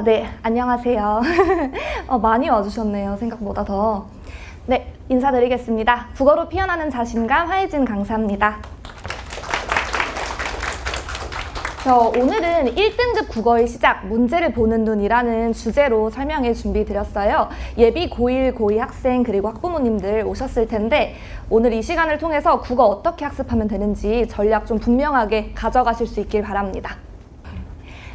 네, 안녕하세요. 많이 와주셨네요, 생각보다 더. 네, 인사드리겠습니다. 국어로 피어나는 자신감 화혜진 강사입니다. 오늘은 1등급 국어의 시작, 문제를 보는 눈이라는 주제로 설명해 준비드렸어요. 예비 고1, 고2 학생 그리고 학부모님들 오셨을 텐데 오늘 이 시간을 통해서 국어 어떻게 학습하면 되는지 전략 좀 분명하게 가져가실 수 있길 바랍니다.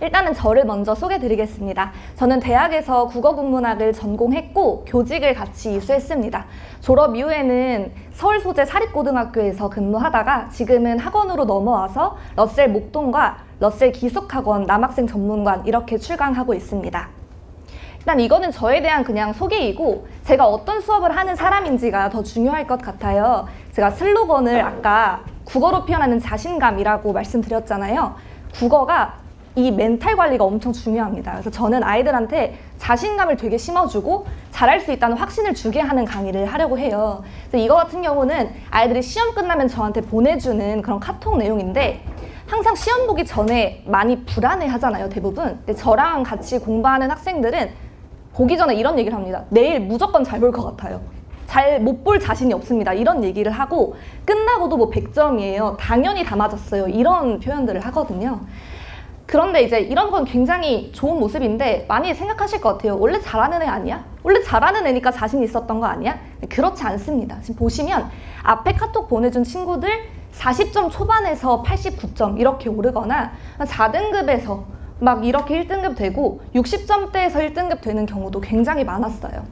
일단은 저를 먼저 소개드리겠습니다. 저는 대학에서 국어국문학을 전공했고 교직을 같이 이수했습니다. 졸업 이후에는 서울 소재 사립고등학교에서 근무하다가 지금은 학원으로 넘어와서 러셀 목동과 러셀 기숙학원 남학생 전문관 이렇게 출강하고 있습니다. 일단 이거는 저에 대한 그냥 소개이고 제가 어떤 수업을 하는 사람인지가 더 중요할 것 같아요. 제가 슬로건을 아까 국어로 피어나는 자신감이라고 말씀드렸잖아요. 국어가 이 멘탈 관리가 엄청 중요합니다. 그래서 저는 아이들한테 자신감을 되게 심어주고 잘할 수 있다는 확신을 주게 하는 강의를 하려고 해요. 그래서 이거 같은 경우는 아이들이 시험 끝나면 저한테 보내주는 그런 카톡 내용인데 항상 시험 보기 전에 많이 불안해 하잖아요, 대부분. 근데 저랑 같이 공부하는 학생들은 보기 전에 이런 얘기를 합니다. 내일 무조건 잘 볼 것 같아요. 잘 못 볼 자신이 없습니다. 이런 얘기를 하고 끝나고도 뭐 100점이에요. 당연히 다 맞았어요. 이런 표현들을 하거든요. 그런데 이제 이런 건 굉장히 좋은 모습인데 많이 생각하실 것 같아요. 원래 잘하는 애 아니야? 원래 잘하는 애니까 자신 있었던 거 아니야? 그렇지 않습니다. 지금 보시면 앞에 카톡 보내준 친구들 40점 초반에서 89점 이렇게 오르거나 4등급에서 막 이렇게 1등급 되고 60점대에서 1등급 되는 경우도 굉장히 많았어요.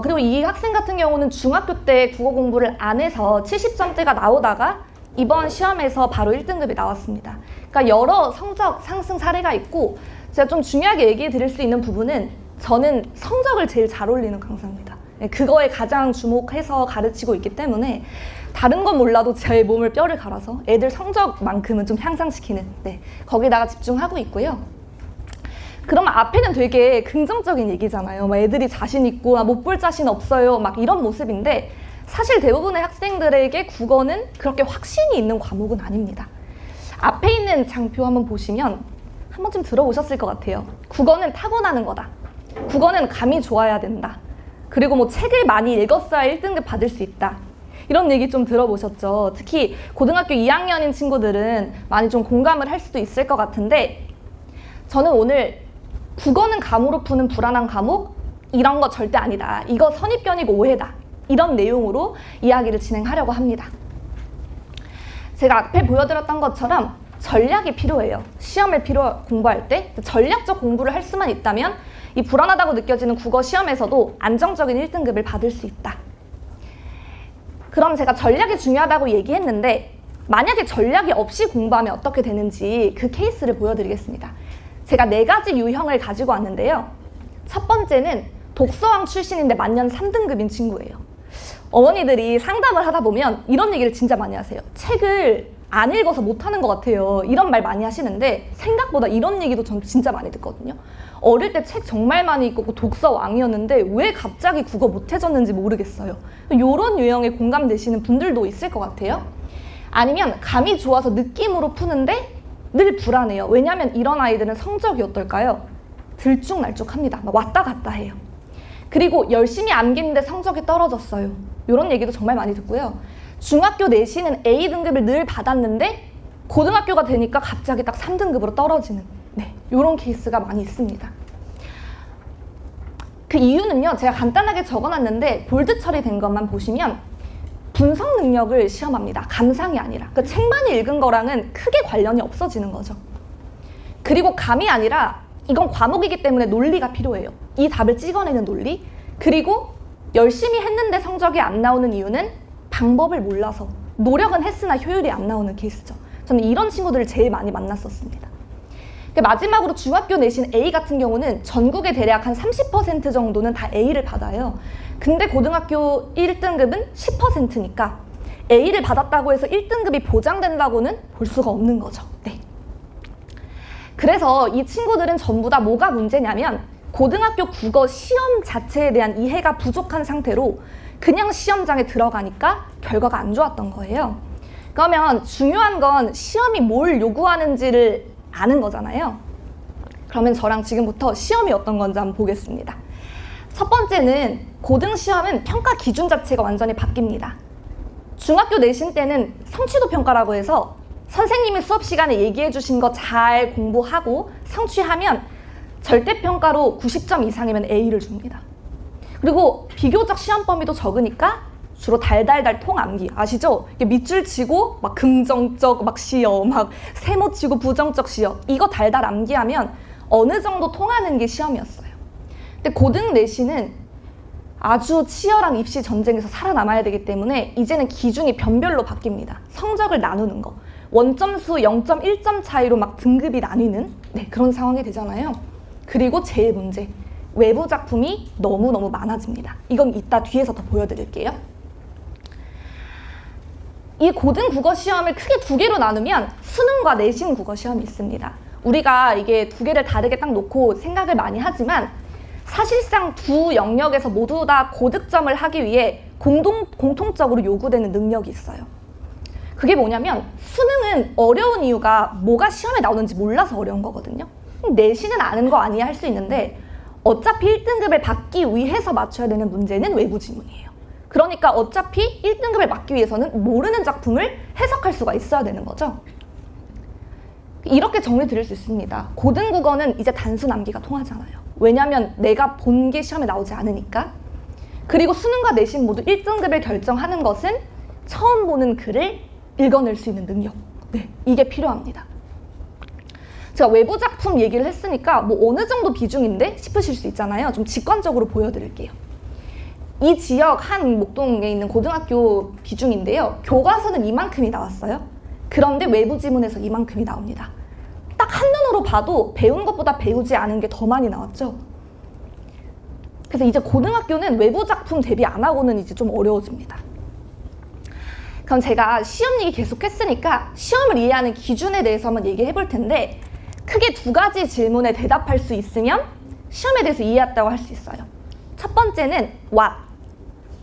그리고 이 학생 같은 경우는 중학교 때 국어 공부를 안 해서 70점대가 나오다가 이번 시험에서 바로 1등급이 나왔습니다. 그러니까 여러 성적 상승 사례가 있고 제가 좀 중요하게 얘기해 드릴 수 있는 부분은 저는 성적을 제일 잘 올리는 강사입니다. 그거에 가장 주목해서 가르치고 있기 때문에 다른 건 몰라도 제 몸을 뼈를 갈아서 애들 성적만큼은 좀 향상시키는 거기다가 집중하고 있고요. 그러면 앞에는 되게 긍정적인 얘기잖아요. 막 애들이 자신 있고 못 볼 자신 없어요. 막 이런 모습인데 사실 대부분의 학생들에게 국어는 그렇게 확신이 있는 과목은 아닙니다. 앞에 있는 장표 한번 보시면 한 번쯤 들어보셨을 것 같아요. 국어는 타고나는 거다. 국어는 감이 좋아야 된다. 그리고 뭐 책을 많이 읽었어야 1등급 받을 수 있다. 이런 얘기 좀 들어보셨죠? 특히 고등학교 2학년인 친구들은 많이 좀 공감을 할 수도 있을 것 같은데 저는 오늘 국어는 감으로 푸는 불안한 과목 이런 거 절대 아니다. 이거 선입견이고 오해다. 이런 내용으로 이야기를 진행하려고 합니다. 제가 앞에 보여드렸던 것처럼 전략이 필요해요. 시험을 공부할 때 전략적 공부를 할 수만 있다면 이 불안하다고 느껴지는 국어 시험에서도 안정적인 1등급을 받을 수 있다. 그럼 제가 전략이 중요하다고 얘기했는데 만약에 전략이 없이 공부하면 어떻게 되는지 그 케이스를 보여드리겠습니다. 제가 4가지 유형을 가지고 왔는데요. 첫 번째는 독서왕 출신인데 만년 3등급인 친구예요. 어머니들이 상담을 하다 보면 이런 얘기를 진짜 많이 하세요. 책을 안 읽어서 못하는 것 같아요. 이런 말 많이 하시는데 생각보다 이런 얘기도 전 진짜 많이 듣거든요. 어릴 때 책 정말 많이 읽고 독서 왕이었는데 왜 갑자기 국어 못해졌는지 모르겠어요. 이런 유형에 공감되시는 분들도 있을 것 같아요. 아니면 감이 좋아서 느낌으로 푸는데 늘 불안해요. 왜냐하면 이런 아이들은 성적이 어떨까요? 들쭉날쭉합니다. 막 왔다 갔다 해요. 그리고 열심히 암기는데 성적이 떨어졌어요. 이런 얘기도 정말 많이 듣고요. 중학교 내신은 A등급을 늘 받았는데 고등학교가 되니까 갑자기 딱 3등급으로 떨어지는 이런 케이스가 많이 있습니다. 그 이유는요. 제가 간단하게 적어놨는데 볼드 처리된 것만 보시면 분석 능력을 시험합니다. 감상이 아니라. 그 책만이 읽은 거랑은 크게 관련이 없어지는 거죠. 그리고 감이 아니라 이건 과목이기 때문에 논리가 필요해요. 이 답을 찍어내는 논리. 그리고 열심히 했는데 성적이 안 나오는 이유는 방법을 몰라서 노력은 했으나 효율이 안 나오는 케이스죠. 저는 이런 친구들을 제일 많이 만났었습니다. 마지막으로 중학교 내신 A 같은 경우는 전국에 대략 한 30% 정도는 다 A를 받아요. 근데 고등학교 1등급은 10%니까 A를 받았다고 해서 1등급이 보장된다고는 볼 수가 없는 거죠. 그래서 이 친구들은 전부 다 뭐가 문제냐면 고등학교 국어 시험 자체에 대한 이해가 부족한 상태로 그냥 시험장에 들어가니까 결과가 안 좋았던 거예요. 그러면 중요한 건 시험이 뭘 요구하는지를 아는 거잖아요. 그러면 저랑 지금부터 시험이 어떤 건지 한번 보겠습니다. 첫 번째는 고등 시험은 평가 기준 자체가 완전히 바뀝니다. 중학교 내신 때는 성취도 평가라고 해서 선생님이 수업 시간에 얘기해 주신 거 잘 공부하고 성취하면 절대평가로 90점 이상이면 A를 줍니다. 그리고 비교적 시험 범위도 적으니까 주로 달달달 통암기 아시죠? 밑줄 치고 막 긍정적 막 시어, 막 세모 치고 부정적 시어, 이거 달달 암기하면 어느 정도 통하는 게 시험이었어요. 근데 고등 내신은 아주 치열한 입시 전쟁에서 살아남아야 되기 때문에 이제는 기준이 변별로 바뀝니다. 성적을 나누는 거. 원점수 0.1점 차이로 막 등급이 나뉘는 그런 상황이 되잖아요. 그리고 제일 문제, 외부 작품이 너무너무 많아집니다. 이건 이따 뒤에서 더 보여드릴게요. 이 고등 국어 시험을 크게 두 개로 나누면 수능과 내신 국어 시험이 있습니다. 우리가 이게 두 개를 다르게 딱 놓고 생각을 많이 하지만 사실상 두 영역에서 모두 다 고득점을 하기 위해 공통적으로 요구되는 능력이 있어요. 그게 뭐냐면 수능은 어려운 이유가 뭐가 시험에 나오는지 몰라서 어려운 거거든요. 내신은 아는 거 아니야 할 수 있는데 어차피 1등급을 받기 위해서 맞춰야 되는 문제는 외부 지문이에요. 그러니까 어차피 1등급을 맞기 위해서는 모르는 작품을 해석할 수가 있어야 되는 거죠. 이렇게 정리 드릴 수 있습니다. 고등국어는 이제 단순 암기가 통하잖아요. 왜냐하면 내가 본 게 시험에 나오지 않으니까. 그리고 수능과 내신 모두 1등급을 결정하는 것은 처음 보는 글을 읽어낼 수 있는 능력. 이게 필요합니다. 제가 외부 작품 얘기를 했으니까 뭐 어느 정도 비중인데 싶으실 수 있잖아요. 좀 직관적으로 보여드릴게요. 이 지역 한 목동에 있는 고등학교 비중인데요. 교과서는 이만큼이 나왔어요. 그런데 외부 지문에서 이만큼이 나옵니다. 딱 한눈으로 봐도 배운 것보다 배우지 않은 게 더 많이 나왔죠. 그래서 이제 고등학교는 외부 작품 대비 안 하고는 이제 좀 어려워집니다. 그럼 제가 시험 얘기 계속 했으니까 시험을 이해하는 기준에 대해서 한번 얘기해 볼 텐데 크게 두 가지 질문에 대답할 수 있으면 시험에 대해서 이해했다고 할 수 있어요. 첫 번째는 what,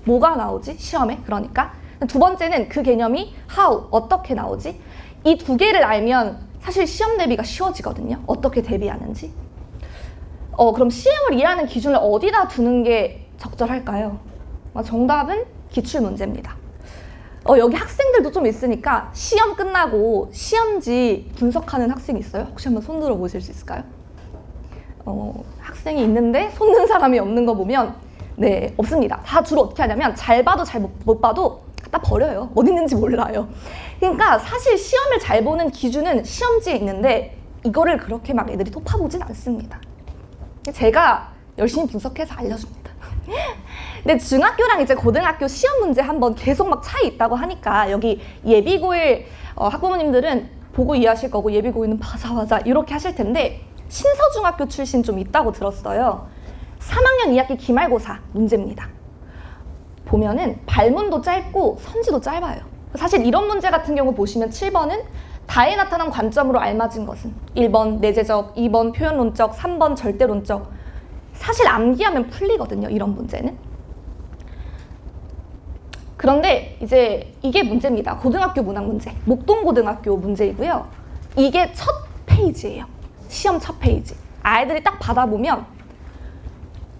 뭐가 나오지? 시험에. 그러니까 두 번째는 그 개념이 how, 어떻게 나오지? 이 두 개를 알면 사실 시험 대비가 쉬워지거든요. 어떻게 대비하는지. 그럼 시험을 이해하는 기준을 어디다 두는 게 적절할까요? 정답은 기출문제입니다. 여기 학생들도 좀 있으니까 시험 끝나고 시험지 분석하는 학생이 있어요? 혹시 한번 손 들어 보실 수 있을까요? 학생이 있는데 손 든 사람이 없는 거 보면 없습니다. 다 주로 어떻게 하냐면 잘 봐도 잘 못 봐도 갖다 버려요. 어디 있는지 몰라요. 그러니까 사실 시험을 잘 보는 기준은 시험지에 있는데 이거를 그렇게 막 애들이 토파보진 않습니다. 제가 열심히 분석해서 알려줍니다. 근데 중학교랑 이제 고등학교 시험 문제 한번 계속 막 차이 있다고 하니까 여기 예비고1 학부모님들은 보고 이해하실 거고 예비고2는 맞아 이렇게 하실 텐데 신서중학교 출신 좀 있다고 들었어요. 3학년 2학기 기말고사 문제입니다. 보면은 발문도 짧고 선지도 짧아요. 사실 이런 문제 같은 경우 보시면 7번은 다에 나타난 관점으로 알맞은 것은 1번 내재적, 2번 표현론적, 3번 절대론적. 사실 암기하면 풀리거든요, 이런 문제는. 그런데 이제 이게 문제입니다. 고등학교 문학 문제, 목동고등학교 문제이고요. 이게 첫 페이지예요. 시험 첫 페이지. 아이들이 딱 받아보면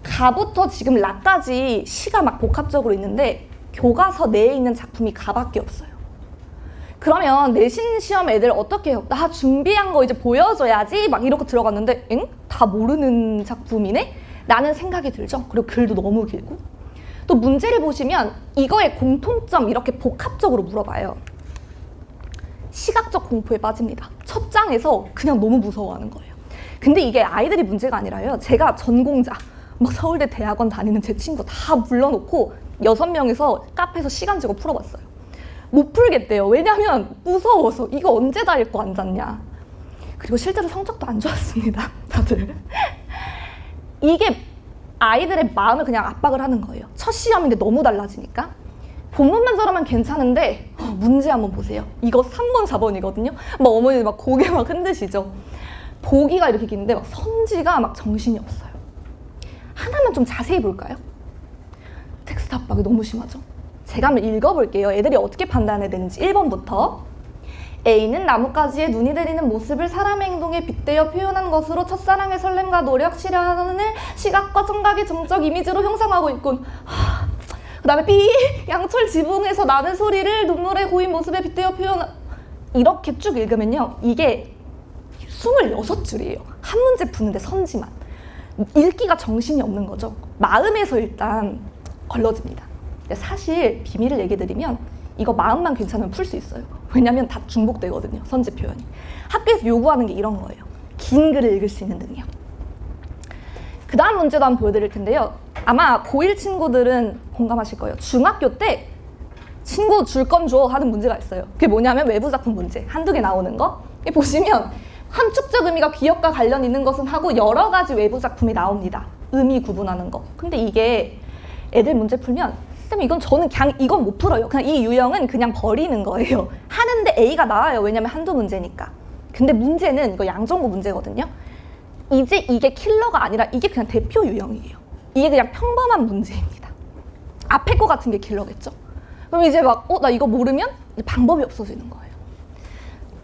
가부터 지금 라까지 시가 막 복합적으로 있는데 교과서 내에 있는 작품이 가밖에 없어요. 그러면 내신 시험 애들 어떻게 해요? 나 준비한 거 이제 보여줘야지 막 이러고 들어갔는데 엥? 다 모르는 작품이네? 라는 생각이 들죠. 그리고 글도 너무 길고. 또 문제를 보시면 이거의 공통점 이렇게 복합적으로 물어봐요. 시각적 공포에 빠집니다. 첫 장에서 그냥 너무 무서워하는 거예요. 근데 이게 아이들이 문제가 아니라요. 제가 전공자, 막 서울대 대학원 다니는 제 친구 다 불러놓고 6명이서 카페에서 시간 재고 풀어봤어요. 못 풀겠대요. 왜냐면 무서워서. 이거 언제 다 읽고 앉았냐. 그리고 실제로 성적도 안 좋았습니다. 다들. 이게 아이들의 마음을 그냥 압박을 하는 거예요. 첫 시험인데 너무 달라지니까. 본문만 저러면 괜찮은데 문제 한번 보세요. 이거 3번, 4번이거든요. 막 어머니 막 고개 막 흔드시죠. 보기가 이렇게 긴데 막 선지가 막 정신이 없어요. 하나만 좀 자세히 볼까요? 텍스트 압박이 너무 심하죠. 제가 한번 읽어볼게요. 애들이 어떻게 판단해야 되는지. 1번부터. A는 나뭇가지에 눈이 내리는 모습을 사람의 행동에 빗대어 표현한 것으로 첫사랑의 설렘과 노력, 실현을 시각과 청각의 정적 이미지로 형상하고 있군. 그 다음에 B, 양철 지붕에서 나는 소리를 눈물의 고인 모습에 빗대어 표현. 이렇게 쭉 읽으면요, 이게 26줄이에요. 한 문제 푸는데 선지만. 읽기가 정신이 없는 거죠. 마음에서 일단 걸러집니다. 사실 비밀을 얘기해드리면 이거 마음만 괜찮으면 풀 수 있어요. 왜냐면 다 중복되거든요, 선지 표현이. 학교에서 요구하는 게 이런 거예요. 긴 글을 읽을 수 있는 능력. 그 다음 문제도 한번 보여드릴 텐데요. 아마 고1 친구들은 공감하실 거예요. 중학교 때 친구 줄 건 줘 하는 문제가 있어요. 그게 뭐냐면 외부 작품 문제. 한두 개 나오는 거. 보시면 함축적 의미가 기억과 관련 있는 것은 하고 여러 가지 외부 작품이 나옵니다. 의미 구분하는 거. 근데 이게 애들 문제 풀면 쌤 이건 저는 그냥 이건 못 풀어요. 그냥 이 유형은 그냥 버리는 거예요. 하는데 A가 나와요. 왜냐면 한두 문제니까. 근데 문제는 이거 양정구 문제거든요. 이제 이게 킬러가 아니라 이게 그냥 대표 유형이에요. 이게 그냥 평범한 문제입니다. 앞에 거 같은 게 킬러겠죠. 그럼 이제 막 나 이거 모르면 방법이 없어지는 거예요.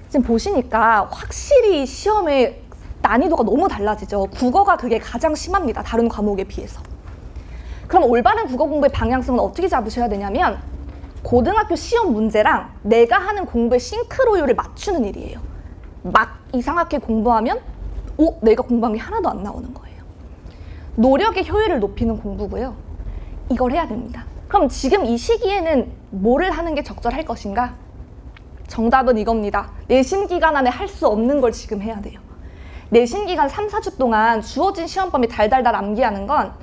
지금 보시니까 확실히 시험의 난이도가 너무 달라지죠. 국어가 그게 가장 심합니다. 다른 과목에 비해서. 그럼 올바른 국어 공부의 방향성은 어떻게 잡으셔야 되냐면 고등학교 시험 문제랑 내가 하는 공부의 싱크로율을 맞추는 일이에요. 막 이상하게 공부하면 내가 공부한 게 하나도 안 나오는 거예요. 노력의 효율을 높이는 공부고요. 이걸 해야 됩니다. 그럼 지금 이 시기에는 뭐를 하는 게 적절할 것인가? 정답은 이겁니다. 내신 기간 안에 할 수 없는 걸 지금 해야 돼요. 내신 기간 3, 4주 동안 주어진 시험 범위 달달달 암기하는 건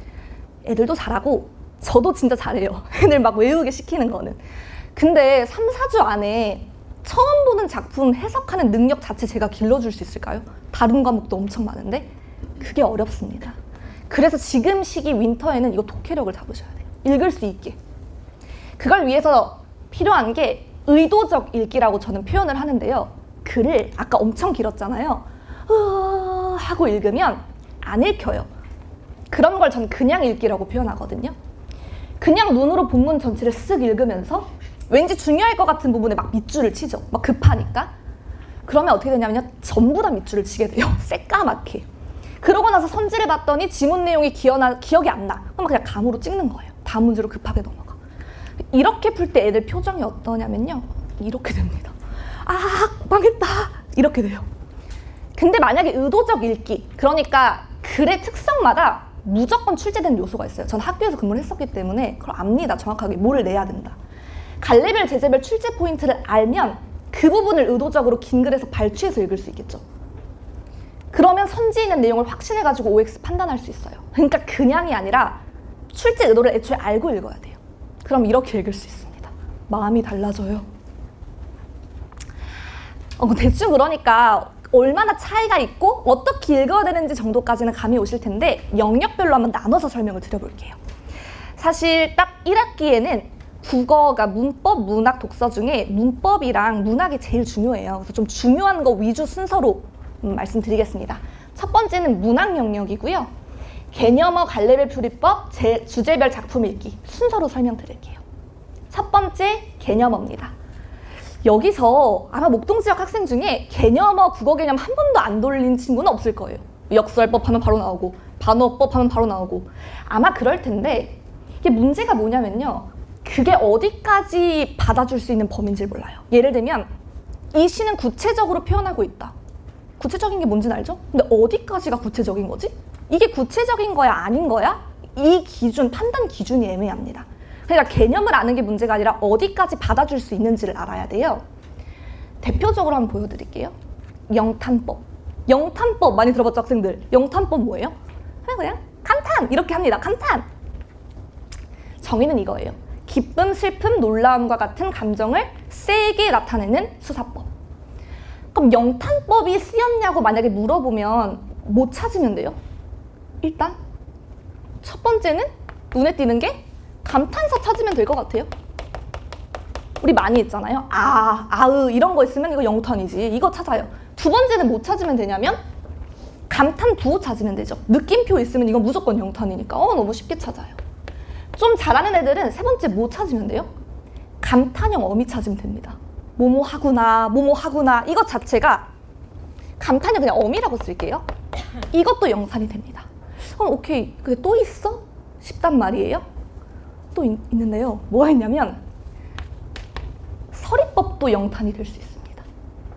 애들도 잘하고 저도 진짜 잘해요. 애들 막 외우게 시키는 거는. 근데 3, 4주 안에 처음 보는 작품 해석하는 능력 자체 제가 길러줄 수 있을까요? 다른 과목도 엄청 많은데 그게 어렵습니다. 그래서 지금 시기 윈터에는 이거 독해력을 잡으셔야 돼요. 읽을 수 있게. 그걸 위해서 필요한 게 의도적 읽기라고 저는 표현을 하는데요. 글을 아까 엄청 길었잖아요. 하고 읽으면 안 읽혀요. 그런 걸 저는 그냥 읽기라고 표현하거든요. 그냥 눈으로 본문 전체를 쓱 읽으면서 왠지 중요할 것 같은 부분에 막 밑줄을 치죠. 막 급하니까. 그러면 어떻게 되냐면요. 전부 다 밑줄을 치게 돼요. 새까맣게. 그러고 나서 선지를 봤더니 지문 내용이 기억이 안 나. 그럼 그냥 감으로 찍는 거예요. 다음 문제로 급하게 넘어가. 이렇게 풀 때 애들 표정이 어떠냐면요. 이렇게 됩니다. 망했다. 이렇게 돼요. 근데 만약에 의도적 읽기, 그러니까 글의 특성마다 무조건 출제된 요소가 있어요. 전 학교에서 근무를 했었기 때문에 그걸 압니다. 정확하게 뭐를 내야 된다. 갈래별, 제재별 출제 포인트를 알면 그 부분을 의도적으로 긴 글에서 발췌해서 읽을 수 있겠죠. 그러면 선지에 있는 내용을 확신해가지고 OX 판단할 수 있어요. 그러니까 그냥이 아니라 출제 의도를 애초에 알고 읽어야 돼요. 그럼 이렇게 읽을 수 있습니다. 마음이 달라져요. 대충 그러니까 얼마나 차이가 있고 어떻게 읽어야 되는지 정도까지는 감이 오실 텐데 영역별로 한번 나눠서 설명을 드려볼게요. 사실 딱 1학기에는 국어가 문법, 문학, 독서 중에 문법이랑 문학이 제일 중요해요. 그래서 좀 중요한 거 위주 순서로 말씀드리겠습니다. 첫 번째는 문학 영역이고요. 개념어, 갈래별 풀이법, 주제별 작품 읽기 순서로 설명드릴게요. 첫 번째 개념어입니다. 여기서 아마 목동 지역 학생 중에 개념어, 국어 개념 한 번도 안 돌린 친구는 없을 거예요. 역설법 하면 바로 나오고 반어법 하면 바로 나오고 아마 그럴 텐데 이게 문제가 뭐냐면요. 그게 어디까지 받아줄 수 있는 범위인지를 몰라요. 예를 들면 이 시는 구체적으로 표현하고 있다. 구체적인 게 뭔지는 알죠? 근데 어디까지가 구체적인 거지? 이게 구체적인 거야 아닌 거야? 이 기준, 판단 기준이 애매합니다. 그러니까 개념을 아는 게 문제가 아니라 어디까지 받아줄 수 있는지를 알아야 돼요. 대표적으로 한번 보여드릴게요. 영탄법. 영탄법 많이 들어봤죠, 학생들? 영탄법 뭐예요? 그냥 감탄! 이렇게 합니다. 감탄! 정의는 이거예요. 기쁨, 슬픔, 놀라움과 같은 감정을 세게 나타내는 수사법. 그럼 영탄법이 쓰였냐고 만약에 물어보면 못 찾으면 돼요. 일단 첫 번째는 눈에 띄는 게 감탄사 찾으면 될 것 같아요. 우리 많이 있잖아요. 아으 이런 거 있으면 이거 영탄이지. 이거 찾아요. 두 번째는 못 찾으면 되냐면 감탄 부호 찾으면 되죠. 느낌표 있으면 이건 무조건 영탄이니까 너무 쉽게 찾아요. 좀 잘하는 애들은 세 번째 뭐 찾으면 돼요? 감탄형 어미 찾으면 됩니다. 뭐뭐 하구나, 뭐뭐 하구나 이것 자체가 감탄을 그냥 어미라고 쓸게요. 이것도 영탄이 됩니다. 그럼 오케이, 근데 또 있어? 싶단 말이에요. 또 있는데요. 뭐가 있냐면 서리법도 영탄이 될 수 있습니다.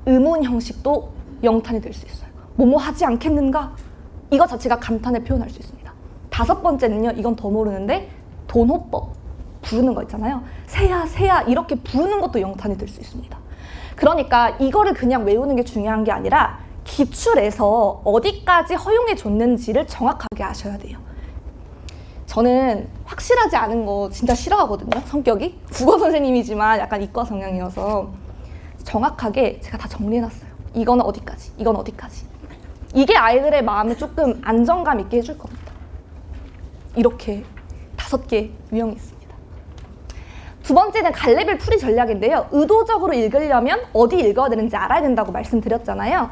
의문 형식도 영탄이 될 수 있어요. 뭐뭐 하지 않겠는가? 이것 자체가 감탄을 표현할 수 있습니다. 다섯 번째는요, 이건 더 모르는데 돈호법, 부르는 거 있잖아요. 새야 새야 이렇게 부르는 것도 영탄이 될 수 있습니다. 그러니까 이거를 그냥 외우는 게 중요한 게 아니라 기출에서 어디까지 허용해 줬는지를 정확하게 아셔야 돼요. 저는 확실하지 않은 거 진짜 싫어하거든요. 성격이 국어 선생님이지만 약간 이과 성향이어서 정확하게 제가 다 정리해놨어요. 이거는 어디까지, 이건 어디까지. 이게 아이들의 마음을 조금 안정감 있게 해줄 겁니다. 이렇게 5개 유형이 있습니다. 두 번째는 갈래빌 풀이 전략인데요. 의도적으로 읽으려면 어디 읽어야 되는지 알아야 된다고 말씀드렸잖아요.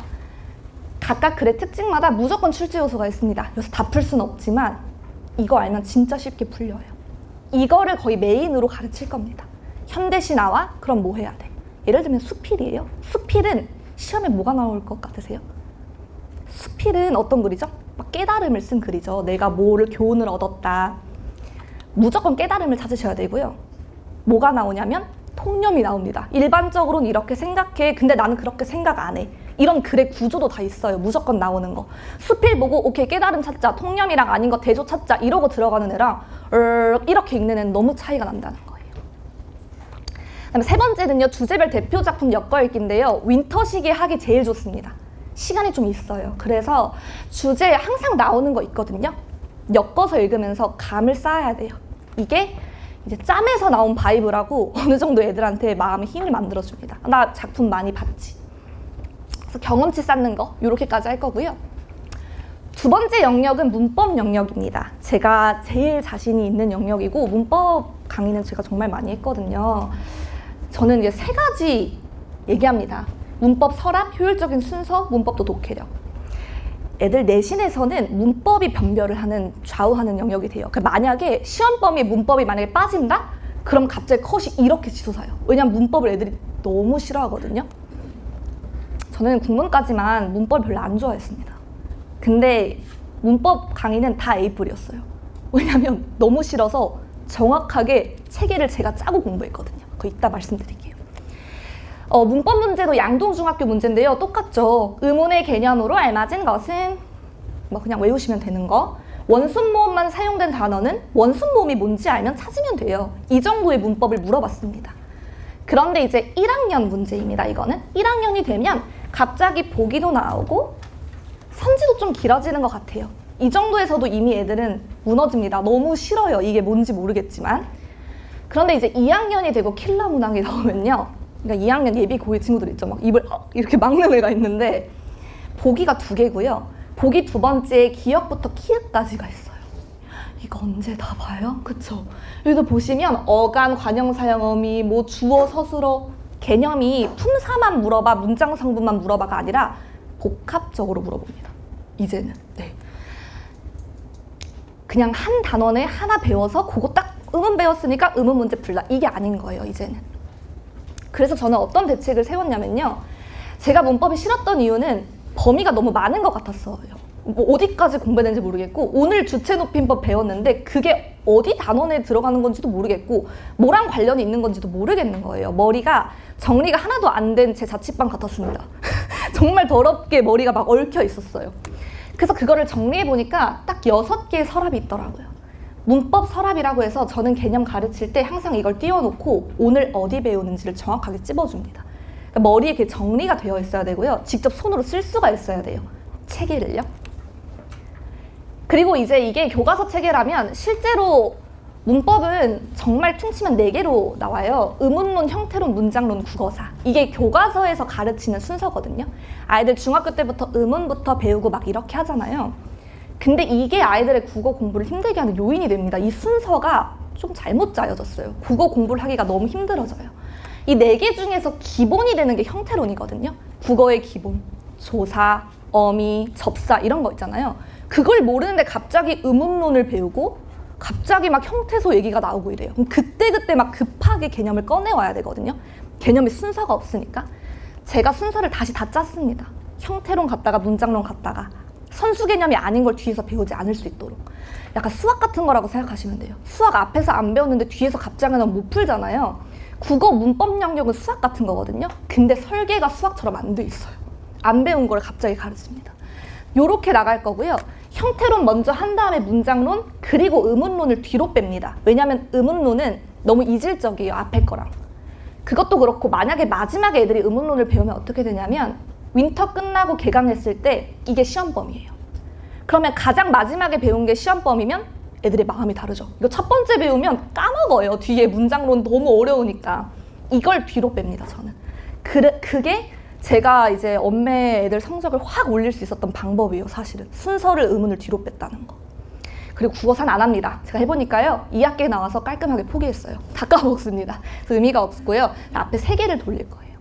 각각 글의 특징마다 무조건 출제 요소가 있습니다. 그래서 다 풀 수는 없지만 이거 알면 진짜 쉽게 풀려요. 이거를 거의 메인으로 가르칠 겁니다. 현대시 나와? 그럼 뭐 해야 돼? 예를 들면 수필이에요. 수필은 시험에 뭐가 나올 것 같으세요? 수필은 어떤 글이죠? 막 깨달음을 쓴 글이죠. 내가 뭐를 교훈을 얻었다. 무조건 깨달음을 찾으셔야 되고요. 뭐가 나오냐면 통념이 나옵니다. 일반적으로는 이렇게 생각해. 근데 나는 그렇게 생각 안 해. 이런 글의 구조도 다 있어요. 무조건 나오는 거. 수필 보고 오케이 깨달음 찾자. 통념이랑 아닌 거 대조 찾자. 이러고 들어가는 애랑 이렇게 읽는 애는 너무 차이가 난다는 거예요. 그다음에 세 번째는요. 주제별 대표 작품 엮어읽기인데요. 윈터 시기에 하기 제일 좋습니다. 시간이 좀 있어요. 그래서 주제에 항상 나오는 거 있거든요. 엮어서 읽으면서 감을 쌓아야 돼요. 이게 이제 짬에서 나온 바이브라고 어느 정도 애들한테 마음의 힘을 만들어줍니다. 나 작품 많이 봤지. 그래서 경험치 쌓는 거 이렇게까지 할 거고요. 두 번째 영역은 문법 영역입니다. 제가 제일 자신이 있는 영역이고 문법 강의는 제가 정말 많이 했거든요. 저는 이제 3가지 얘기합니다. 문법 서랍, 효율적인 순서, 문법도 독해력. 애들 내신에서는 문법이 변별을 하는, 좌우하는 영역이 돼요. 만약에 시험 범위에 문법이 만약에 빠진다? 그럼 갑자기 컷이 이렇게 치솟아요. 왜냐면 문법을 애들이 너무 싫어하거든요. 저는 국문까지만 문법을 별로 안 좋아했습니다. 근데 문법 강의는 다 A+이었어요. 왜냐면 너무 싫어서 정확하게 체계를 제가 짜고 공부했거든요. 그거 이따 말씀드릴게요. 문법 문제도 양동중학교 문제인데요. 똑같죠. 의문의 개념으로 알맞은 것은 뭐 그냥 외우시면 되는 거. 원순모음만 사용된 단어는 원순모음이 뭔지 알면 찾으면 돼요. 이 정도의 문법을 물어봤습니다. 그런데 이제 1학년 문제입니다. 이거는 1학년이 되면 갑자기 보기도 나오고 선지도 좀 길어지는 것 같아요. 이 정도에서도 이미 애들은 무너집니다. 너무 싫어요. 이게 뭔지 모르겠지만. 그런데 이제 2학년이 되고 킬러 문항이 나오면요. 그러니까 2학년 예비 고2 친구들 있죠. 막 입을 이렇게 막는 애가 있는데 보기가 2개고요. 보기 2번째에 기역부터 키읔까지가 있어요. 이거 언제 다 봐요? 그쵸? 여기도 보시면 어간, 관형, 사형, 어미, 뭐 주어, 서술어 개념이 품사만 물어봐, 문장 성분만 물어봐가 아니라 복합적으로 물어봅니다. 이제는. 네. 그냥 한 단원에 하나 배워서 그거 딱 의문 배웠으니까 의문 문제 풀라. 이게 아닌 거예요. 이제는. 그래서 저는 어떤 대책을 세웠냐면요. 제가 문법이 싫었던 이유는 범위가 너무 많은 것 같았어요. 뭐 어디까지 공부했는지 모르겠고 오늘 주체높임법 배웠는데 그게 어디 단원에 들어가는 건지도 모르겠고 뭐랑 관련이 있는 건지도 모르겠는 거예요. 머리가 정리가 하나도 안 된 제 자취방 같았습니다. 정말 더럽게 머리가 막 얽혀 있었어요. 그래서 그거를 정리해보니까 딱 6개의 서랍이 있더라고요. 문법 서랍이라고 해서 저는 개념 가르칠 때 항상 이걸 띄워놓고 오늘 어디 배우는지를 정확하게 찝어줍니다. 그러니까 머리에 이렇게 정리가 되어 있어야 되고요. 직접 손으로 쓸 수가 있어야 돼요. 체계를요. 그리고 이제 이게 교과서 체계라면 실제로 문법은 정말 퉁치면 4개로 나와요. 의문론, 형태론, 문장론, 국어사. 이게 교과서에서 가르치는 순서거든요. 아이들 중학교 때부터 의문부터 배우고 막 이렇게 하잖아요. 근데 이게 아이들의 국어 공부를 힘들게 하는 요인이 됩니다. 이 순서가 좀 잘못 짜여졌어요. 국어 공부를 하기가 너무 힘들어져요. 이 4개 중에서 기본이 되는 게 형태론이거든요. 국어의 기본, 조사, 어미, 접사 이런 거 있잖아요. 그걸 모르는데 갑자기 의문론을 배우고 갑자기 막 형태소 얘기가 나오고 이래요. 그럼 그때그때 막 급하게 개념을 꺼내와야 되거든요. 개념이 순서가 없으니까 제가 순서를 다시 다 짰습니다. 형태론 갔다가 문장론 갔다가 선수 개념이 아닌 걸 뒤에서 배우지 않을 수 있도록. 약간 수학 같은 거라고 생각하시면 돼요. 수학 앞에서 안 배웠는데 뒤에서 갑자기 하면 못 풀잖아요. 국어 문법 영역은 수학 같은 거거든요. 근데 설계가 수학처럼 안 돼 있어요. 안 배운 걸 갑자기 가르칩니다. 요렇게 나갈 거고요. 형태론 먼저 한 다음에 문장론, 그리고 의문론을 뒤로 뺍니다. 왜냐하면 의문론은 너무 이질적이에요, 앞에 거랑. 그것도 그렇고 만약에 마지막에 애들이 의문론을 배우면 어떻게 되냐면 윈터 끝나고 개강했을 때 이게 시험범위예요. 그러면 가장 마지막에 배운 게 시험범위면 애들의 마음이 다르죠. 이거 첫 번째 배우면 까먹어요. 뒤에 문장론 너무 어려우니까. 이걸 뒤로 뺍니다, 저는. 그게 제가 이제 엄매 애들 성적을 확 올릴 수 있었던 방법이에요, 사실은. 순서를 의문을 뒤로 뺐다는 거. 그리고 국어사는 안 합니다. 제가 해보니까요, 2학기에 나와서 깔끔하게 포기했어요. 다 까먹습니다. 그래서 의미가 없고요. 앞에 3개를 돌릴 거예요.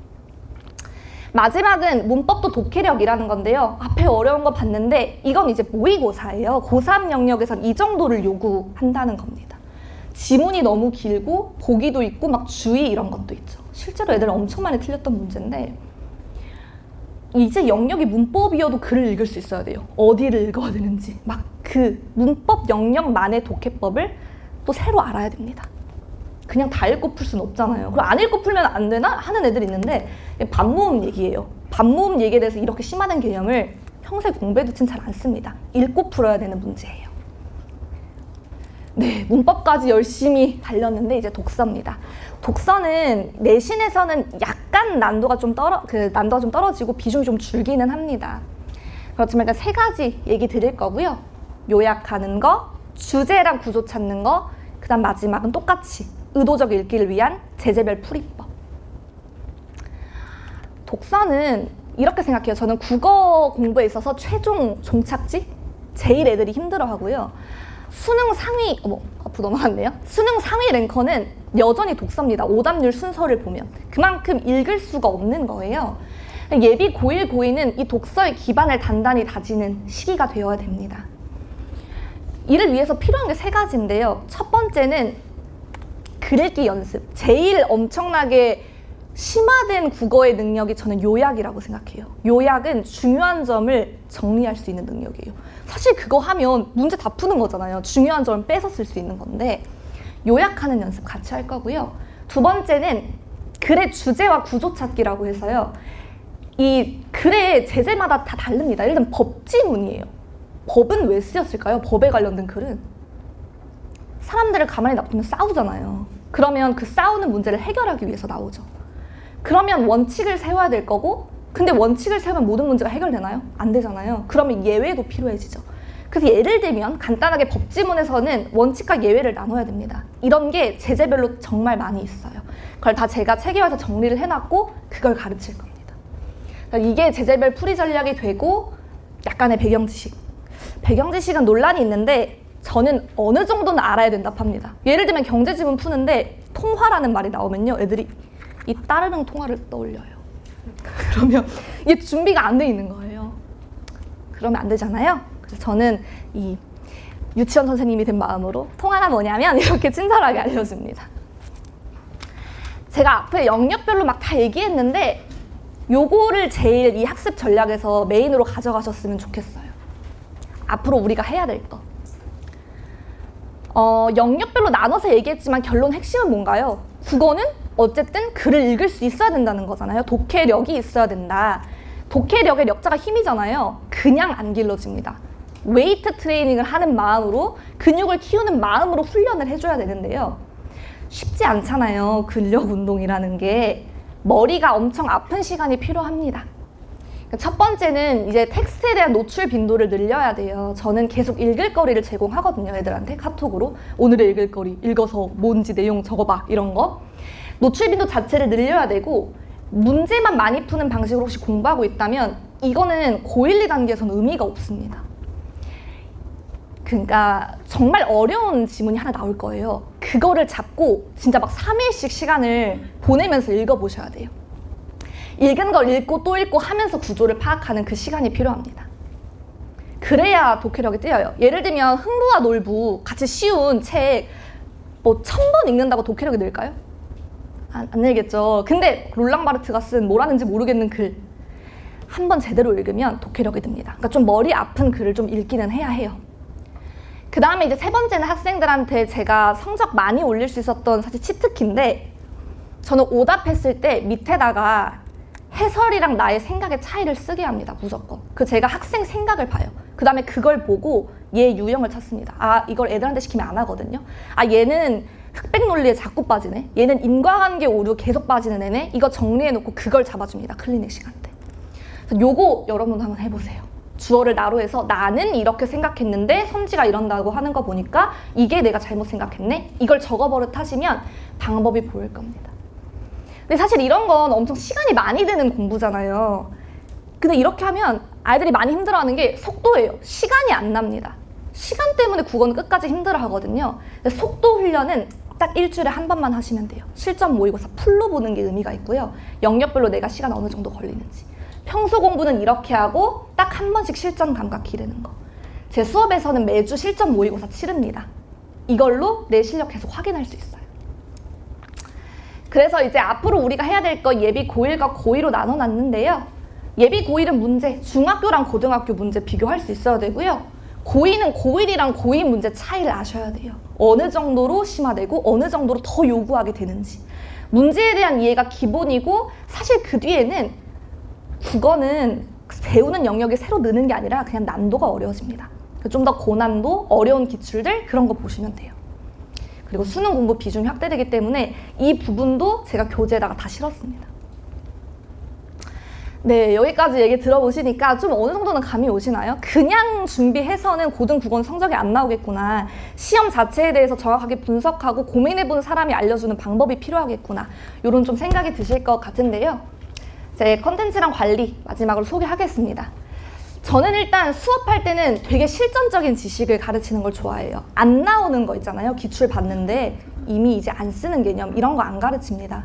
마지막은 문법도 독해력이라는 건데요. 앞에 어려운 거 봤는데 이건 이제 모의고사예요. 고3 영역에선 이 정도를 요구한다는 겁니다. 지문이 너무 길고 보기도 있고 막 주의 이런 것도 있죠. 실제로 애들 엄청 많이 틀렸던 문제인데 이제 영역이 문법이어도 글을 읽을 수 있어야 돼요. 어디를 읽어야 되는지. 막 그 문법 영역만의 독해법을 또 새로 알아야 됩니다. 그냥 다 읽고 풀 수는 없잖아요. 그럼 안 읽고 풀면 안 되나? 하는 애들이 있는데 반모음 얘기예요. 반모음 얘기에 대해서 이렇게 심화된 개념을 평소에 공부해 두진 잘 안 씁니다. 읽고 풀어야 되는 문제예요. 네, 문법까지 열심히 달렸는데 이제 독서입니다. 독서는 내신에서는 약간 난도가 좀 떨어지고 비중이 좀 줄기는 합니다. 그렇지만 일단 3가지 얘기 드릴 거고요. 요약하는 거, 주제랑 구조 찾는 거, 그 다음 마지막은 똑같이 의도적 읽기를 위한 제재별 풀이법. 독서는 이렇게 생각해요. 저는 국어 공부에 있어서 최종 종착지? 제일 애들이 힘들어하고요. 수능 상위, 앞으로 넘어갔네요. 수능 상위 랭커는 여전히 독서입니다. 오답률 순서를 보면. 그만큼 읽을 수가 없는 거예요. 예비 고1, 고2는 이 독서의 기반을 단단히 다지는 시기가 되어야 됩니다. 이를 위해서 필요한 게 3가지인데요. 첫 번째는 글읽기 연습. 제일 엄청나게 심화된 국어의 능력이 저는 요약이라고 생각해요. 요약은 중요한 점을 정리할 수 있는 능력이에요. 사실 그거 하면 문제 다 푸는 거잖아요. 중요한 점을 뺏어 쓸 수 있는 건데 요약하는 연습 같이 할 거고요. 2번째는 글의 주제와 구조 찾기라고 해서요. 이 글의 제재마다 다 다릅니다. 예를 들면 법지문이에요. 법은 왜 쓰였을까요? 법에 관련된 글은 사람들을 가만히 놔두면 싸우잖아요. 그러면 그 싸우는 문제를 해결하기 위해서 나오죠. 그러면 원칙을 세워야 될 거고, 근데 원칙을 세우면 모든 문제가 해결되나요? 안 되잖아요. 그러면 예외도 필요해지죠. 그래서 예를 들면 간단하게 법지문에서는 원칙과 예외를 나눠야 됩니다. 이런 게 제재별로 정말 많이 있어요. 그걸 다 제가 책에와서 정리를 해놨고 그걸 가르칠 겁니다. 이게 제재별 풀이 전략이 되고 약간의 배경 지식. 배경 지식은 논란이 있는데 저는 어느 정도는 알아야 된다고 합니다. 예를 들면 경제지문 푸는데 통화라는 말이 나오면요. 애들이 이 따르릉 통화를 떠올려요. 그러면 이게 준비가 안 돼 있는 거예요. 그러면 안 되잖아요. 그래서 저는 이 유치원 선생님이 된 마음으로 통화가 뭐냐면 이렇게 친절하게 알려줍니다. 제가 앞에 영역별로 막 다 얘기했는데 요거를 제일 이 학습 전략에서 메인으로 가져가셨으면 좋겠어요. 앞으로 우리가 해야 될 거. 영역별로 나눠서 얘기했지만 결론 핵심은 뭔가요? 국어는 어쨌든 글을 읽을 수 있어야 된다는 거잖아요. 독해력이 있어야 된다. 독해력의 력자가 힘이잖아요. 그냥 안 길러집니다. 웨이트 트레이닝을 하는 마음으로, 근육을 키우는 마음으로 훈련을 해줘야 되는데요. 쉽지 않잖아요. 근력 운동이라는 게. 머리가 엄청 아픈 시간이 필요합니다. 첫 번째는 이제 텍스트에 대한 노출 빈도를 늘려야 돼요. 저는 계속 읽을 거리를 제공하거든요. 애들한테 카톡으로. 오늘의 읽을 거리, 읽어서 뭔지 내용 적어봐, 이런 거. 노출 빈도 자체를 늘려야 되고 문제만 많이 푸는 방식으로 혹시 공부하고 있다면 이거는 고1, 2단계에서는 의미가 없습니다. 그러니까 정말 어려운 지문이 하나 나올 거예요. 그거를 잡고 진짜 막 3일씩 시간을 보내면서 읽어보셔야 돼요. 읽은 걸 읽고 또 읽고 하면서 구조를 파악하는 그 시간이 필요합니다. 그래야 독해력이 뛰어요. 예를 들면 흥부와 놀부 같이 쉬운 책 뭐 1000번 읽는다고 독해력이 늘까요? 안 읽겠죠. 근데 롤랑 바르트가 쓴 뭐라는지 모르겠는 글 한번 제대로 읽으면 독해력이 듭니다. 그러니까 좀 머리 아픈 글을 좀 읽기는 해야 해요. 그 다음에 이제 세 번째는 학생들한테 제가 성적 많이 올릴 수 있었던 사실 치트키인데, 저는 오답했을 때 밑에다가 해설이랑 나의 생각의 차이를 쓰게 합니다. 무조건. 제가 학생 생각을 봐요. 그 다음에 그걸 보고 얘 유형을 찾습니다. 아, 이걸 애들한테 시키면 안 하거든요. 아, 얘는 흑백 논리에 자꾸 빠지네. 얘는 인과관계 오류 계속 빠지는 애네. 이거 정리해놓고 그걸 잡아줍니다. 클리닉 시간 때. 요거 여러분도 한번 해보세요. 주어를 나로 해서 나는 이렇게 생각했는데 선지가 이런다고 하는 거 보니까 이게 내가 잘못 생각했네. 이걸 적어버릇 하시면 방법이 보일 겁니다. 근데 사실 이런 건 엄청 시간이 많이 드는 공부잖아요. 근데 이렇게 하면 아이들이 많이 힘들어하는 게 속도예요. 시간이 안 납니다. 시간 때문에 국어는 끝까지 힘들어하거든요. 근데 속도 훈련은 딱 일주일에 한 번만 하시면 돼요. 실전 모의고사 풀로 보는 게 의미가 있고요. 영역별로 내가 시간 어느 정도 걸리는지. 평소 공부는 이렇게 하고 딱 한 번씩 실전 감각 기르는 거. 제 수업에서는 매주 실전 모의고사 치릅니다. 이걸로 내 실력 계속 확인할 수 있어요. 그래서 이제 앞으로 우리가 해야 될 거 예비 고1과 고2로 나눠놨는데요. 예비 고1은 문제, 중학교랑 고등학교 문제 비교할 수 있어야 되고요. 고2는 고1이랑 고2 문제 차이를 아셔야 돼요. 어느 정도로 심화되고 어느 정도로 더 요구하게 되는지. 문제에 대한 이해가 기본이고, 사실 그 뒤에는 국어는 배우는 영역이 새로 느는 게 아니라 그냥 난도가 어려워집니다. 좀 더 고난도, 어려운 기출들 그런 거 보시면 돼요. 그리고 수능 공부 비중이 확대되기 때문에 이 부분도 제가 교재에다가 다 실었습니다. 네, 여기까지 얘기 들어보시니까 좀 어느 정도는 감이 오시나요? 그냥 준비해서는 고등 국어는 성적이 안 나오겠구나. 시험 자체에 대해서 정확하게 분석하고 고민해보는 사람이 알려주는 방법이 필요하겠구나. 이런 좀 생각이 드실 것 같은데요. 제 컨텐츠랑 관리 마지막으로 소개하겠습니다. 저는 일단 수업할 때는 되게 실전적인 지식을 가르치는 걸 좋아해요. 안 나오는 거 있잖아요. 기출 봤는데 이미 이제 안 쓰는 개념, 이런 거 안 가르칩니다.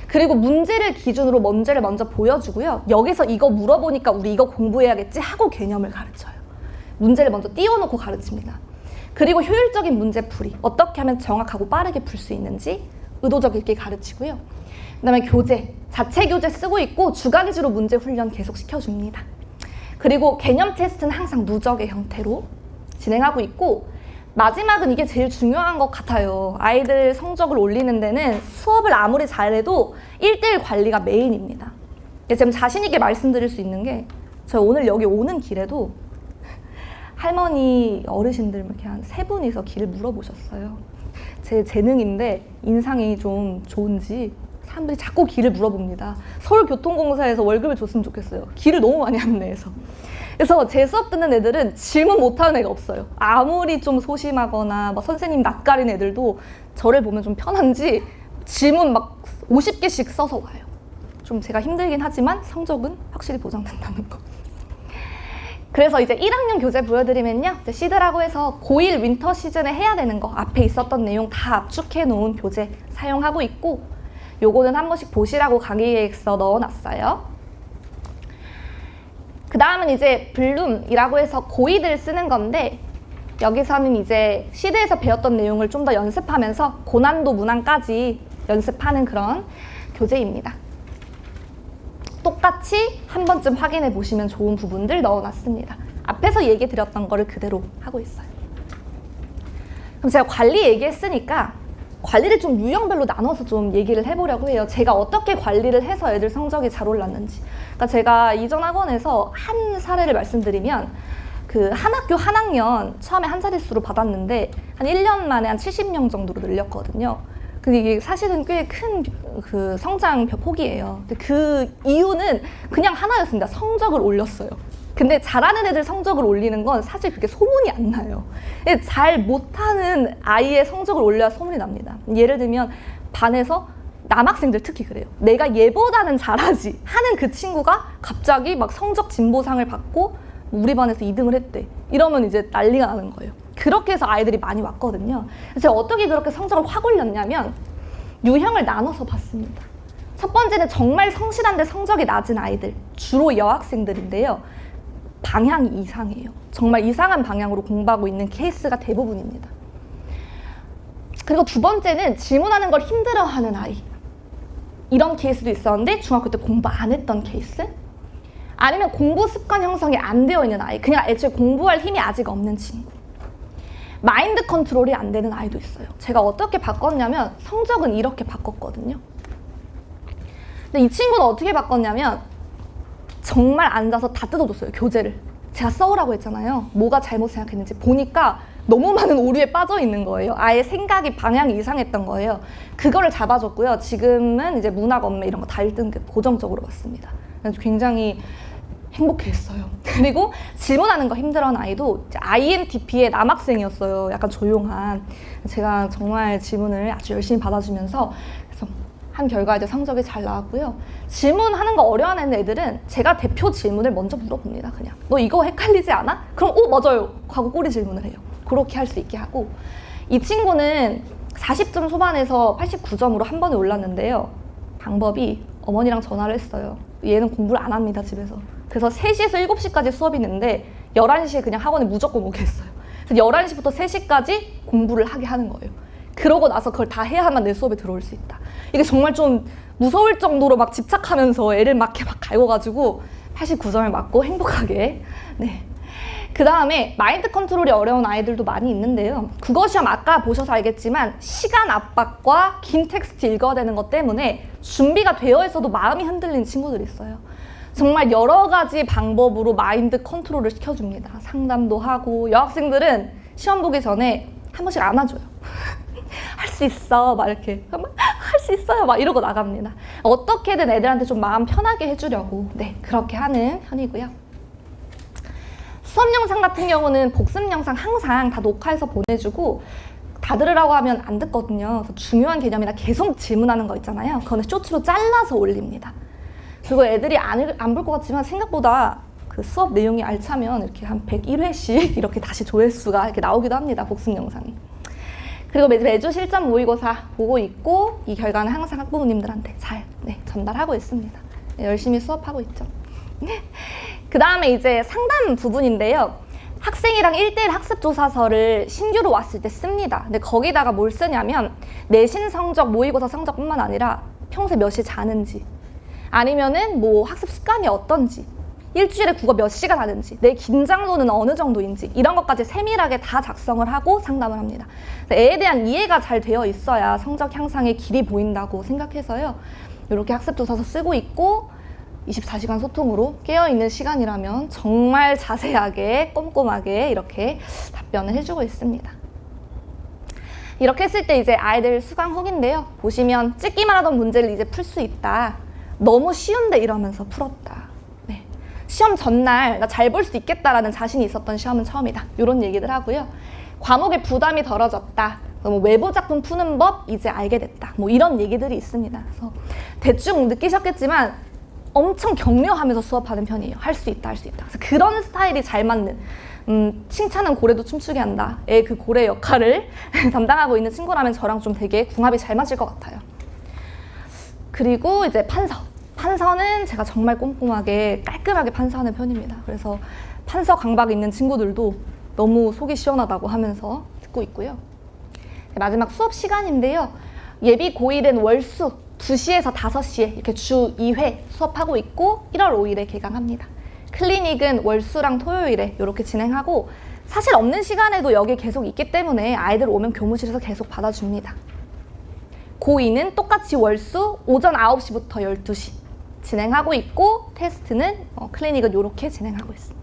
그리고 문제를 기준으로 문제를 먼저 보여주고요. 여기서 이거 물어보니까 우리 이거 공부해야겠지 하고 개념을 가르쳐요. 문제를 먼저 띄워놓고 가르칩니다. 그리고 효율적인 문제풀이, 어떻게 하면 정확하고 빠르게 풀 수 있는지 의도적 읽기 가르치고요. 그 다음에 교재, 자체 교재 쓰고 있고 주간지로 문제 훈련 계속 시켜줍니다. 그리고 개념 테스트는 항상 누적의 형태로 진행하고 있고, 마지막은 이게 제일 중요한 것 같아요. 아이들 성적을 올리는 데는 수업을 아무리 잘해도 1대1 관리가 메인입니다. 제가 자신 있게 말씀드릴 수 있는 게, 제가 오늘 여기 오는 길에도 할머니 어르신들 이렇게 한 3분이서 길을 물어보셨어요. 제 재능인데 인상이 좀 좋은지 사람들이 자꾸 길을 물어봅니다. 서울교통공사에서 월급을 줬으면 좋겠어요. 길을 너무 많이 안내해서. 그래서 제 수업 듣는 애들은 질문 못하는 애가 없어요. 아무리 좀 소심하거나 막 선생님 낯가린 애들도 저를 보면 좀 편한지 질문 막 50개씩 써서 와요. 좀 제가 힘들긴 하지만 성적은 확실히 보장된다는 거. 그래서 이제 1학년 교재 보여드리면요. 이제 시드라고 해서 고1 윈터 시즌에 해야 되는 거 앞에 있었던 내용 다 압축해 놓은 교재 사용하고 있고, 요거는 한 번씩 보시라고 강의 계획서 넣어놨어요. 그 다음은 이제 블룸이라고 해서 고2들 쓰는 건데, 여기서는 이제 시드에서 배웠던 내용을 좀 더 연습하면서 고난도 문항까지 연습하는 그런 교재입니다. 똑같이 한 번쯤 확인해 보시면 좋은 부분들 넣어놨습니다. 앞에서 얘기 드렸던 거를 그대로 하고 있어요. 그럼 제가 관리 얘기했으니까 관리를 좀 유형별로 나눠서 좀 얘기를 해보려고 해요. 제가 어떻게 관리를 해서 애들 성적이 잘 올랐는지. 그러니까 제가 이전 학원에서 한 사례를 말씀드리면, 한 학교 한 학년 처음에 한 자릿수로 받았는데 한 1년 만에 한 70명 정도로 늘렸거든요. 근데 이게 사실은 꽤 큰 성장 폭이에요. 근데 그 이유는 그냥 하나였습니다. 성적을 올렸어요. 근데 잘하는 애들 성적을 올리는 건 사실 그게 소문이 안 나요. 잘 못하는 아이의 성적을 올려야 소문이 납니다. 예를 들면 반에서 남학생들 특히 그래요. 내가 얘보다는 잘하지 하는 그 친구가 갑자기 막 성적 진보상을 받고 우리 반에서 2등을 했대. 이러면 이제 난리가 나는 거예요. 그렇게 해서 아이들이 많이 왔거든요. 제가 어떻게 그렇게 성적을 확 올렸냐면 유형을 나눠서 봤습니다. 첫 번째는 정말 성실한데 성적이 낮은 아이들, 주로 여학생들인데요. 방향이 이상해요. 정말 이상한 방향으로 공부하고 있는 케이스가 대부분입니다. 그리고 두 번째는 질문하는 걸 힘들어하는 아이. 이런 케이스도 있었는데 중학교 때 공부 안 했던 케이스? 아니면 공부 습관 형성이 안 되어 있는 아이, 그냥 애초에 공부할 힘이 아직 없는 친구. 마인드 컨트롤이 안 되는 아이도 있어요. 제가 어떻게 바꿨냐면 성적은 이렇게 바꿨거든요. 근데 이 친구는 어떻게 바꿨냐면 정말 앉아서 다 뜯어줬어요, 교재를. 제가 써오라고 했잖아요. 뭐가 잘못 생각했는지 보니까 너무 많은 오류에 빠져 있는 거예요. 아예 생각이 방향이 이상했던 거예요. 그거를 잡아줬고요. 지금은 이제 문학 엄매 이런 거 다 1등급 고정적으로 받습니다. 그래서 굉장히 행복했어요. 그리고 질문하는 거 힘들어하는 아이도 INTP의 남학생이었어요. 약간 조용한. 제가 정말 질문을 아주 열심히 받아주면서 그래서 한 결과 이제 성적이 잘 나왔고요. 질문하는 거 어려워하는 애들은 제가 대표 질문을 먼저 물어봅니다. 그냥 너 이거 헷갈리지 않아? 그럼 맞아요. 하고 꼬리 질문을 해요. 그렇게 할 수 있게 하고. 이 친구는 40점 소반에서 89점으로 한 번에 올랐는데요. 방법이 어머니랑 전화를 했어요. 얘는 공부를 안 합니다, 집에서. 그래서 3시에서 7시까지 수업이 있는데 11시에 그냥 학원에 무조건 오게 했어요. 그래서 11시부터 3시까지 공부를 하게 하는 거예요. 그러고 나서 그걸 다 해야만 내 수업에 들어올 수 있다. 이게 정말 좀 무서울 정도로 막 집착하면서 애를 막 갈궈가지고 89점을 맞고 행복하게. 네. 그 다음에 마인드 컨트롤이 어려운 아이들도 많이 있는데요. 국어시험 아까 보셔서 알겠지만 시간 압박과 긴 텍스트 읽어야 되는 것 때문에 준비가 되어 있어도 마음이 흔들리는 친구들이 있어요. 정말 여러 가지 방법으로 마인드 컨트롤을 시켜줍니다. 상담도 하고. 여학생들은 시험 보기 전에 한 번씩 안아줘요. 할 수 있어 막 이렇게 할 수 있어요 막 이러고 나갑니다. 어떻게든 애들한테 좀 마음 편하게 해주려고 그렇게 하는 편이고요. 수업 영상 같은 경우는 복습 영상 항상 다 녹화해서 보내주고 다 들으라고 하면 안 듣거든요. 그래서 중요한 개념이나 계속 질문하는 거 있잖아요. 그거는 쇼츠로 잘라서 올립니다. 그리고 애들이 안 볼 것 같지만 생각보다 그 수업 내용이 알차면 이렇게 한 101회씩 이렇게 다시 조회수가 이렇게 나오기도 합니다. 복습 영상이. 그리고 매주 실전 모의고사 보고 있고 이 결과는 항상 학부모님들한테 잘 전달하고 있습니다. 열심히 수업하고 있죠. 그 다음에 이제 상담 부분인데요. 학생이랑 1:1 학습조사서를 신규로 왔을 때 씁니다. 근데 거기다가 뭘 쓰냐면 내신 성적, 모의고사 성적뿐만 아니라 평소에 몇 시에 자는지 아니면은 뭐 학습 습관이 어떤지 일주일에 국어 몇 시간 하는지 내 긴장도는 어느 정도인지 이런 것까지 세밀하게 다 작성을 하고 상담을 합니다. 애에 대한 이해가 잘 되어 있어야 성적 향상의 길이 보인다고 생각해서요. 이렇게 학습조사서 쓰고 있고 24시간 소통으로 깨어있는 시간이라면 정말 자세하게 꼼꼼하게 이렇게 답변을 해주고 있습니다. 이렇게 했을 때 이제 아이들 수강 후기인데요. 보시면 찍기만 하던 문제를 이제 풀 수 있다. 너무 쉬운데 이러면서 풀었다. 시험 전날 나 잘 볼 수 있겠다라는 자신이 있었던 시험은 처음이다. 이런 얘기들 하고요. 과목의 부담이 덜어졌다. 뭐 외부 작품 푸는 법 이제 알게 됐다. 뭐 이런 얘기들이 있습니다. 그래서 대충 느끼셨겠지만 엄청 격려하면서 수업하는 편이에요. 할 수 있다, 할 수 있다. 그래서 그런 스타일이 잘 맞는 칭찬은 고래도 춤추게 한다. 의 그 고래 역할을 담당하고 있는 친구라면 저랑 좀 되게 궁합이 잘 맞을 것 같아요. 그리고 이제 판서. 판서는 제가 정말 꼼꼼하게 깔끔하게 판서하는 편입니다. 그래서 판서 강박 있는 친구들도 너무 속이 시원하다고 하면서 듣고 있고요. 마지막 수업 시간인데요. 예비 고1은 월수 2시에서 5시에 이렇게 주 2회 수업하고 있고 1월 5일에 개강합니다. 클리닉은 월수랑 토요일에 이렇게 진행하고 사실 없는 시간에도 여기 계속 있기 때문에 아이들 오면 교무실에서 계속 받아줍니다. 고2는 똑같이 월수 오전 9시부터 12시 진행하고 있고 테스트는 클리닉은 이렇게 진행하고 있습니다.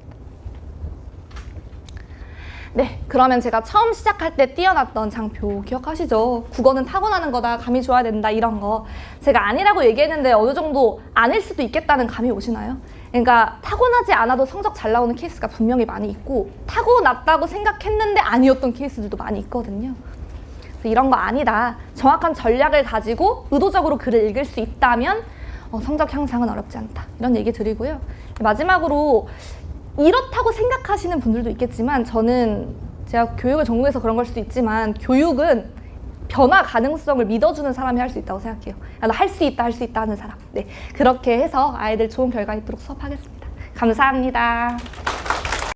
네, 그러면 제가 처음 시작할 때 띄워놨던 장표 기억하시죠? 국어는 타고나는 거다, 감이 좋아야 된다 이런 거 제가 아니라고 얘기했는데 어느 정도 아닐 수도 있겠다는 감이 오시나요? 그러니까 타고나지 않아도 성적 잘 나오는 케이스가 분명히 많이 있고 타고났다고 생각했는데 아니었던 케이스들도 많이 있거든요. 그래서 이런 거 아니다. 정확한 전략을 가지고 의도적으로 글을 읽을 수 있다면 성적 향상은 어렵지 않다. 이런 얘기 드리고요. 마지막으로 이렇다고 생각하시는 분들도 있겠지만 저는 제가 교육을 전공해서 그런 걸 수도 있지만 교육은 변화 가능성을 믿어주는 사람이 할 수 있다고 생각해요. 나 할 수 있다, 할 수 있다 하는 사람. 네, 그렇게 해서 아이들 좋은 결과 있도록 수업하겠습니다. 감사합니다.